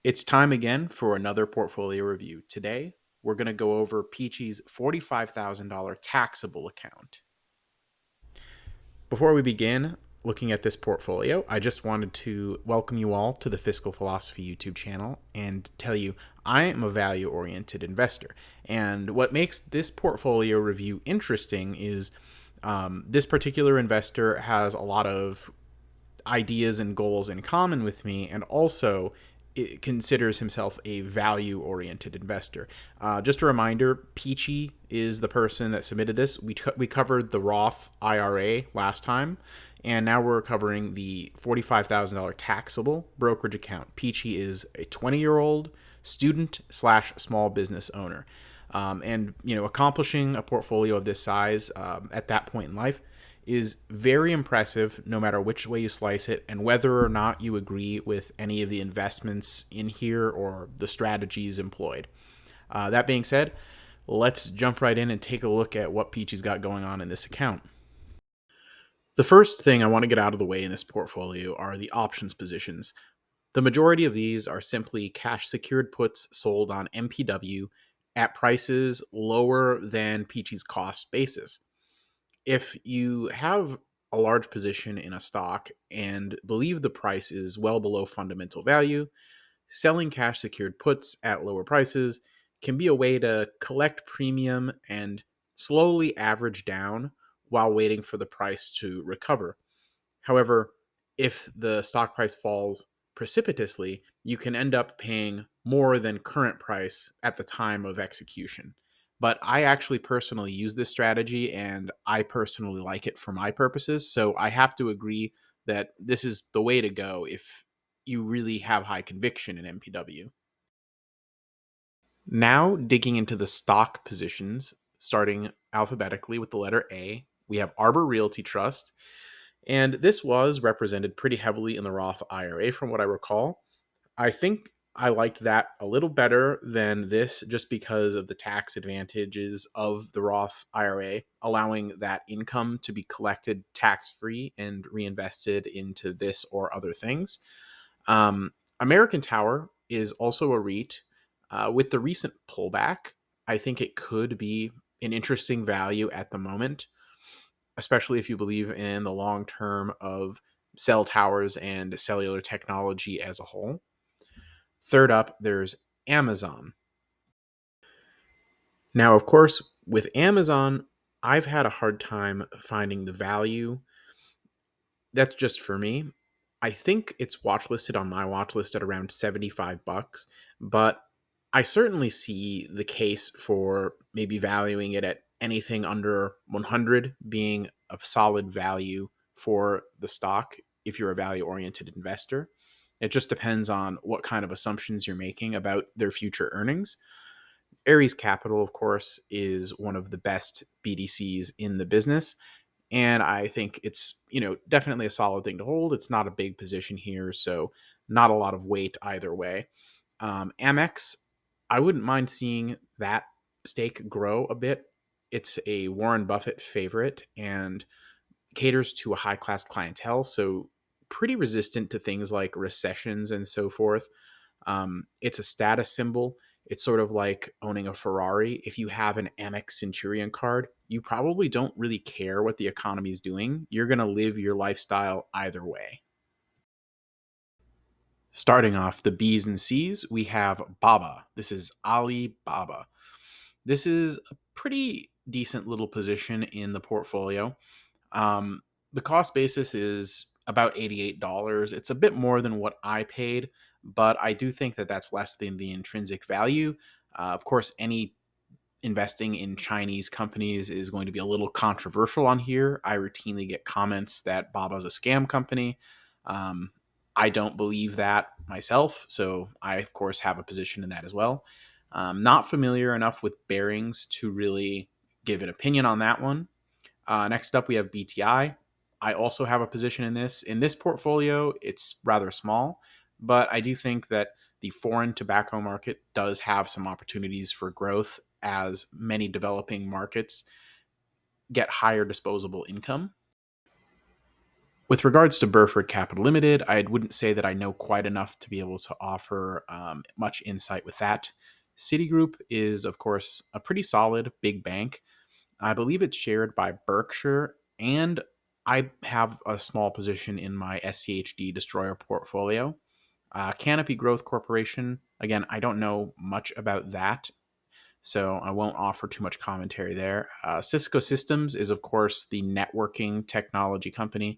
It's time again for another portfolio review. Today, we're going to go over Peachy's $45,000 taxable account. Before we begin looking at this portfolio, I just wanted to welcome you all to the Fiscal Philosophy YouTube channel and tell you I am a value-oriented investor. And what makes this portfolio review interesting is this particular investor has a lot of ideas and goals in common with me, and also it considers himself a value-oriented investor. Just a reminder, Peachy is the person that submitted this. We covered the Roth IRA last time, and now we're covering the $45,000 taxable brokerage account. Peachy is a 20-year-old student slash small business owner. And accomplishing a portfolio of this size at that point in life is very impressive no matter which way you slice it, and whether or not you agree with any of the investments in here or the strategies employed. That being said, let's jump right in and take a look at what Peachy's got going on in this account. The first thing I want to get out of the way in this portfolio are the options positions. The majority of these are simply cash secured puts sold on MPW at prices lower than Peachy's cost basis. If you have a large position in a stock and believe the price is well below fundamental value, selling cash secured puts at lower prices can be a way to collect premium and slowly average down while waiting for the price to recover. However, if the stock price falls precipitously, you can end up paying more than current price at the time of execution. But I actually personally use this strategy, and I personally like it for my purposes. So I have to agree that this is the way to go if you really have high conviction in MPW. Now, digging into the stock positions, starting alphabetically with the letter A, we have Arbor Realty Trust. And this was represented pretty heavily in the Roth IRA, from what I recall. I think I liked that a little better than this just because of the tax advantages of the Roth IRA, allowing that income to be collected tax free and reinvested into this or other things. American Tower is also a REIT. With the recent pullback, I think it could be an interesting value at the moment, especially if you believe in the long term of cell towers and cellular technology as a whole. Third up, there's Amazon. Now, of course, with Amazon, I've had a hard time finding the value. That's just for me. I think it's watch listed on my watch list at around $75, but I certainly see the case for maybe valuing it at anything under 100 being a solid value for the stock if you're a value oriented investor. It just depends on what kind of assumptions you're making about their future earnings. Ares Capital, of course, is one of the best BDCs in the business, and I think it's, definitely a solid thing to hold. It's not a big position here, so not a lot of weight either way. Amex, I wouldn't mind seeing that stake grow a bit. It's a Warren Buffett favorite and caters to a high class clientele, so pretty resistant to things like recessions and so forth. It's a status symbol. It's sort of like owning a Ferrari. If you have an Amex Centurion card, you probably don't really care what the economy is doing. You're going to live your lifestyle either way. Starting off the B's and C's, we have Baba. This is Alibaba. This is a pretty decent little position in the portfolio. The cost basis is about $88. It's a bit more than what I paid, but I do think that that's less than the intrinsic value. Of course, any investing in Chinese companies is going to be a little controversial on here. I routinely get comments that Baba's a scam company. Um, I don't believe that myself, so I, of course, have a position in that as well. Not familiar enough with bearings to really give an opinion on that one. Next up, we have BTI. I also have a position in this. In this portfolio, it's rather small, but I do think that the foreign tobacco market does have some opportunities for growth as many developing markets get higher disposable income. With regards to Burford Capital Limited, I wouldn't say that I know quite enough to be able to offer much insight with that. Citigroup is, of course, a pretty solid big bank. I believe it's shared by Berkshire, and I have a small position in my SCHD Destroyer portfolio. Canopy Growth Corporation, again, I don't know much about that, so I won't offer too much commentary there. Cisco Systems is, of course, the networking technology company.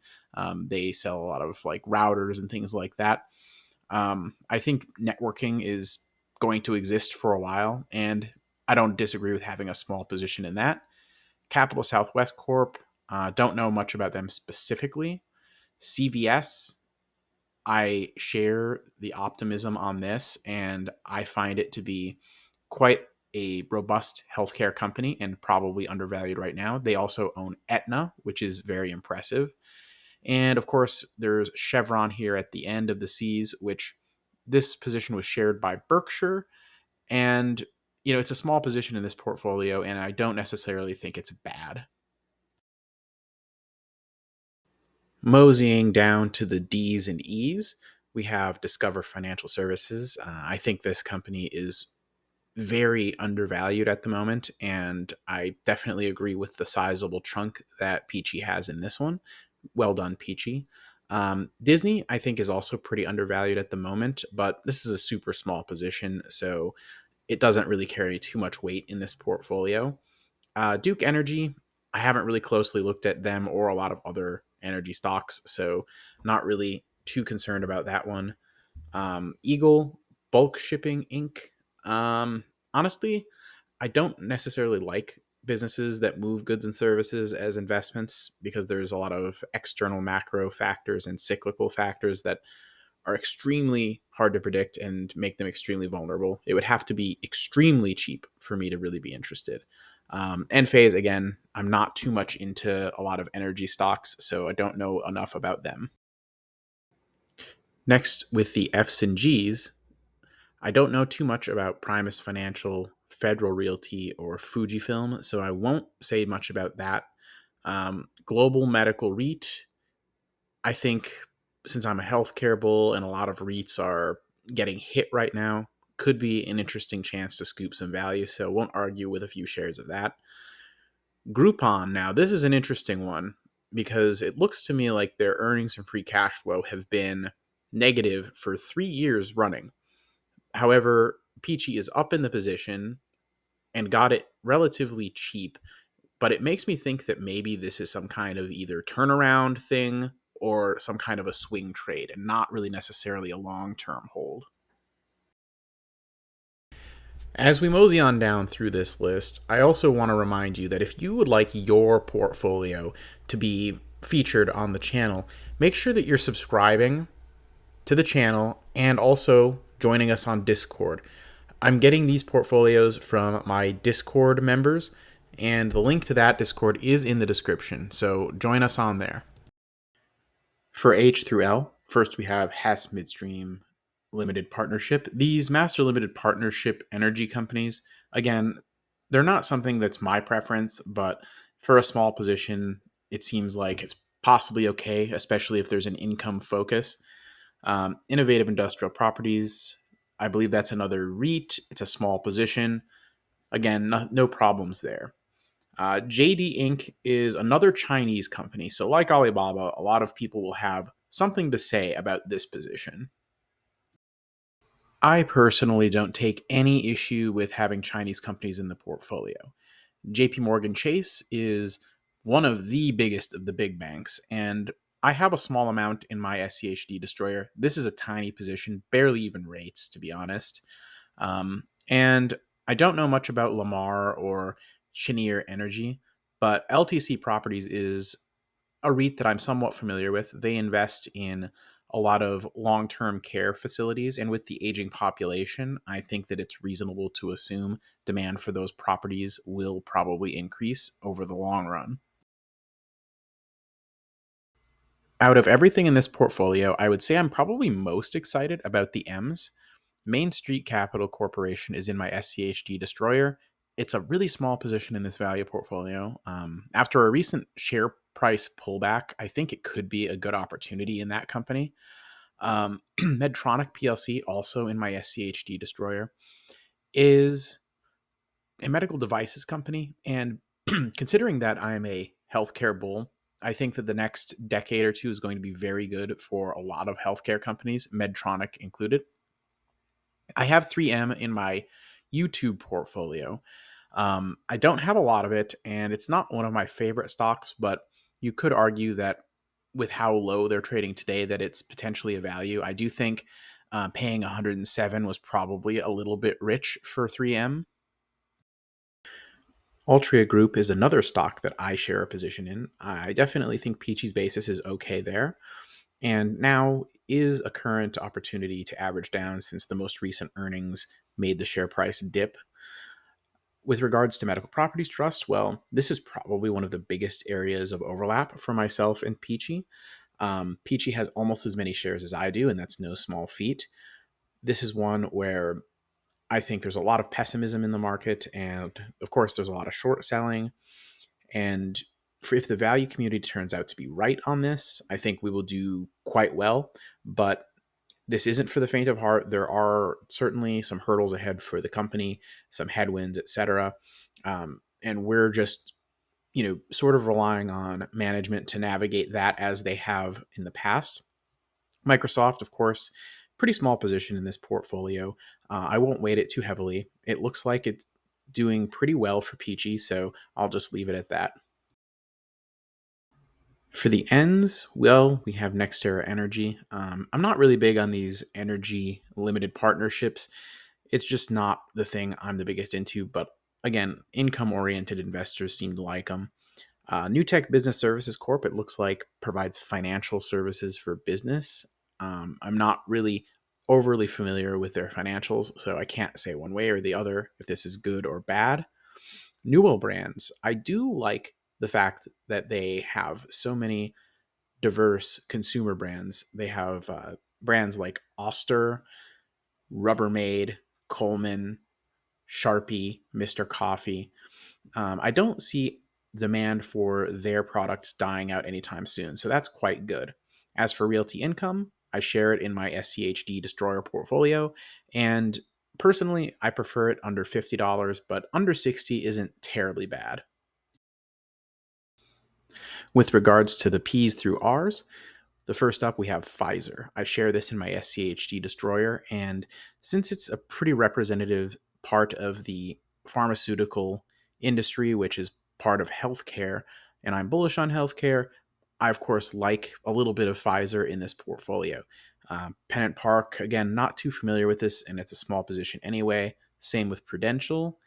They sell a lot of like routers and things like that. I think networking is going to exist for a while, and I don't disagree with having a small position in that. Capital Southwest Corp, don't know much about them specifically. CVS, I share the optimism on this, and I find it to be quite a robust healthcare company and probably undervalued right now. They also own Aetna, which is very impressive. And of course, there's Chevron here at the end of the C's, which this position was shared by Berkshire. And, it's a small position in this portfolio, and I don't necessarily think it's bad. Moseying down to the D's and E's, we have Discover Financial Services. I think this company is very undervalued at the moment, and I definitely agree with the sizable chunk that Peachy has in this one. Well done, Peachy. Disney, I think, is also pretty undervalued at the moment, but this is a super small position, so it doesn't really carry too much weight in this portfolio. Duke Energy, I haven't really closely looked at them or a lot of other energy stocks, so not really too concerned about that one. Eagle Bulk Shipping Inc. Honestly, I don't necessarily like businesses that move goods and services as investments because there's a lot of external macro factors and cyclical factors that are extremely hard to predict and make them extremely vulnerable. It would have to be extremely cheap for me to really be interested. Enphase, again, I'm not too much into a lot of energy stocks, so I don't know enough about them. Next, with the F's and G's, I don't know too much about Primus Financial, Federal Realty, or Fujifilm, so I won't say much about that. Global Medical REIT, I think since I'm a healthcare bull and a lot of REITs are getting hit right now, could be an interesting chance to scoop some value, so won't argue with a few shares of that. Groupon, now, this is an interesting one because it looks to me like their earnings and free cash flow have been negative for 3 years running. However, Peachy is up in the position and got it relatively cheap, but it makes me think that maybe this is some kind of either turnaround thing or some kind of a swing trade and not really necessarily a long-term hold. As we mosey on down through this list, I also want to remind you that if you would like your portfolio to be featured on the channel, make sure that you're subscribing to the channel and also joining us on Discord. I'm getting these portfolios from my Discord members, and the link to that Discord is in the description, so join us on there. For H through L, first we have Hess Midstream Limited Partnership. These master limited partnership energy companies, again, they're not something that's my preference, but for a small position, it seems like it's possibly okay, especially if there's an income focus. Innovative Industrial Properties, I believe that's another REIT. It's a small position. Again, no problems there. JD Inc. is another Chinese company. So, like Alibaba, a lot of people will have something to say about this position. I personally don't take any issue with having Chinese companies in the portfolio. JP Morgan Chase is one of the biggest of the big banks, and I have a small amount in my SCHD Destroyer. This is a tiny position, barely even rates, to be honest. And I don't know much about Lamar or Cheniere Energy, but LTC Properties is a REIT that I'm somewhat familiar with. They invest in a lot of long-term care facilities, and with the aging population, I think that it's reasonable to assume demand for those properties will probably increase over the long run. Out of everything in this portfolio, I would say I'm probably most excited about the M's. Main Street Capital Corporation is in my SCHD Destroyer. It's a really small position in this value portfolio. After a recent share price pullback, I think it could be a good opportunity in that company. Medtronic PLC, also in my SCHD destroyer, is a medical devices company. And considering that I'm a healthcare bull, I think that the next decade or two is going to be very good for a lot of healthcare companies, Medtronic included. I have 3M in my YouTube portfolio. I don't have a lot of it, and it's not one of my favorite stocks, but you could argue that with how low they're trading today, that it's potentially a value. I do think paying 107 was probably a little bit rich for 3M. Altria Group is another stock that I share a position in. I definitely think Peachy's basis is okay there, and now is a current opportunity to average down since the most recent earnings made the share price dip. With regards to medical properties trust, well, this is probably one of the biggest areas of overlap for myself and Peachy. Peachy has almost as many shares as I do, and that's no small feat. This is one where I think there's a lot of pessimism in the market, and of course, there's a lot of short selling. And if the value community turns out to be right on this, I think we will do quite well. But this isn't for the faint of heart. There are certainly some hurdles ahead for the company, some headwinds, etc. And we're just, sort of relying on management to navigate that as they have in the past. Microsoft, of course, pretty small position in this portfolio. I won't weight it too heavily. It looks like it's doing pretty well for Peachy, so I'll just leave it at that. For the ends, well, we have NextEra Energy. I'm not really big on these energy limited partnerships. It's just not the thing I'm the biggest into, but again, income oriented investors seem to like them. New Tech Business Services Corp, it looks like, provides financial services for business. I'm not really overly familiar with their financials, so I can't say one way or the other if this is good or bad. Newell Brands, I do like the fact that they have so many diverse consumer brands. They have brands like Oster, Rubbermaid, Coleman, Sharpie, Mr. Coffee. I don't see demand for their products dying out anytime soon, so that's quite good. As for Realty Income, I share it in my SCHD Destroyer portfolio, and personally, I prefer it under $50, but under 60 isn't terribly bad. With regards to the P's through R's, the first up, we have Pfizer. I share this in my SCHD Destroyer, and since it's a pretty representative part of the pharmaceutical industry, which is part of healthcare, and I'm bullish on healthcare, I, of course, like a little bit of Pfizer in this portfolio. Pennant Park, again, not too familiar with this, and it's a small position anyway. Same with Prudential.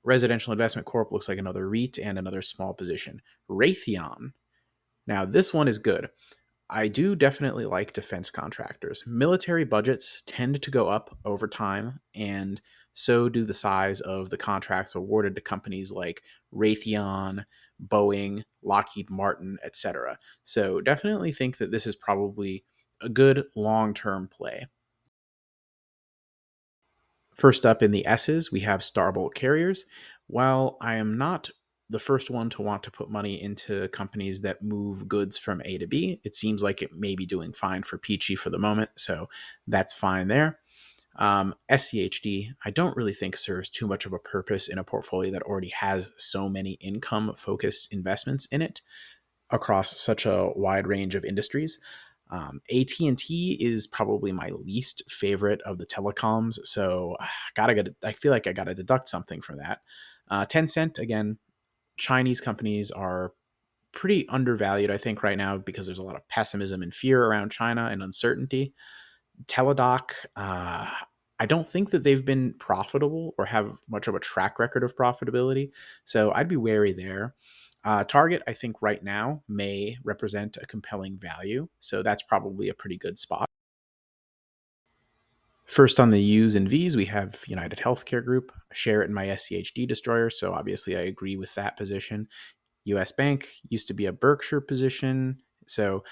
Residential Investment Corp looks like another REIT and another small position. Raytheon. Now, this one is good. I do definitely like defense contractors. Military budgets tend to go up over time, and so do the size of the contracts awarded to companies like Raytheon, Boeing, Lockheed Martin, etc. So definitely think that this is probably a good long-term play. First up in the S's, we have Starbolt Carriers. While I am not the first one to want to put money into companies that move goods from A to B, it seems like it may be doing fine for Peachy for the moment, so that's fine there. SCHD, I don't really think serves too much of a purpose in a portfolio that already has so many income-focused investments in it across such a wide range of industries. AT&T is probably my least favorite of the telecoms, so I feel like I gotta deduct something from that. Tencent, again, Chinese companies are pretty undervalued, I think, right now because there's a lot of pessimism and fear around China and uncertainty. Teladoc, I don't think that they've been profitable or have much of a track record of profitability, so I'd be wary there. Target, I think right now may represent a compelling value, so that's probably a pretty good spot. First on the U's and V's, we have United Healthcare Group. I share it in my SCHD Destroyer, so obviously I agree with that position. US Bank used to be a Berkshire position, so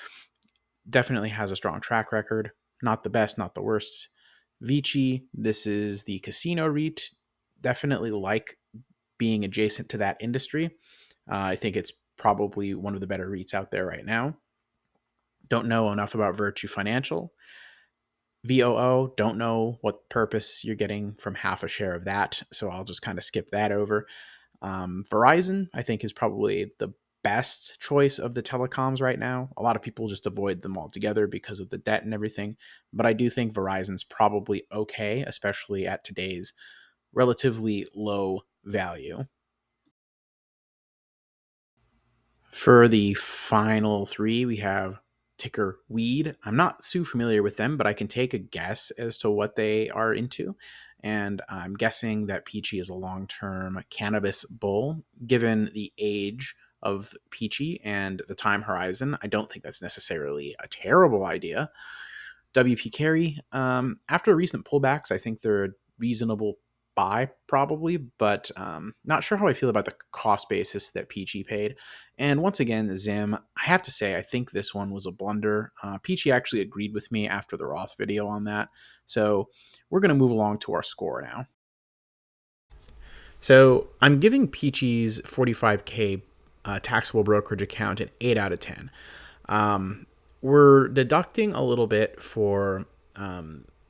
definitely has a strong track record. Not the best, not the worst. Vici, this is the casino REIT. Definitely like being adjacent to that industry. I think it's probably one of the better REITs out there right now. Don't know enough about Virtue Financial. VOO, don't know what purpose you're getting from half a share of that, so I'll just kind of skip that over. Verizon, I think, is probably the best choice of the telecoms right now. A lot of people just avoid them altogether because of the debt and everything, but I do think Verizon's probably okay, especially at today's relatively low value. For the final three, we have ticker Weed. I'm not too familiar with them, but I can take a guess as to what they are into. And I'm guessing that Peachy is a long term cannabis bull. Given the age of Peachy and the time horizon, I don't think that's necessarily a terrible idea. WP Carry, after recent pullbacks, I think they're a reasonable buy probably, but not sure how I feel about the cost basis that Peachy paid. And once again, ZIM, I have to say, I think this one was a blunder. Peachy actually agreed with me after the Roth video on that. So we're going to move along to our score now. So I'm giving Peachy's 45K taxable brokerage account an 8 out of 10. We're deducting a little bit for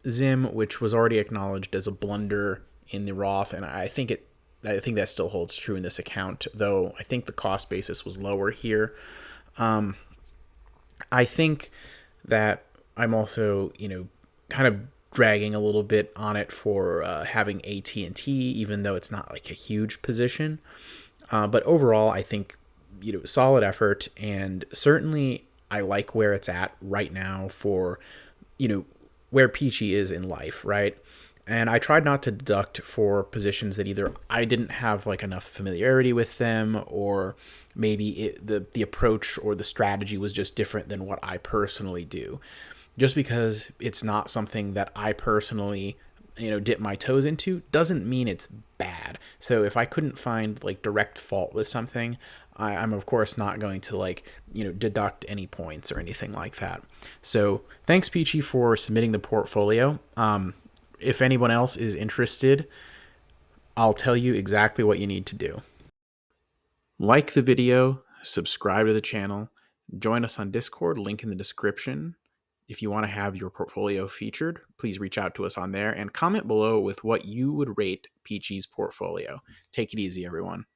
ZIM, which was already acknowledged as a blunder in the Roth, and I think that still holds true in this account, though I think the cost basis was lower here. I think that I'm also, kind of dragging a little bit on it for having AT&T, even though it's not like a huge position. But overall, I think, solid effort, and certainly I like where it's at right now for, where Peachy is in life, right? And I tried not to deduct for positions that either I didn't have like enough familiarity with them, or maybe the approach or the strategy was just different than what I personally do. Just because it's not something that I personally, dip my toes into doesn't mean it's bad. So if I couldn't find like direct fault with something, I'm of course not going to deduct any points or anything like that. So thanks, Peachy, for submitting the portfolio. If anyone else is interested, I'll tell you exactly what you need to do. Like the video, subscribe to the channel, join us on Discord, link in the description. If you want to have your portfolio featured, please reach out to us on there and comment below with what you would rate Peachy's portfolio. Take it easy, everyone.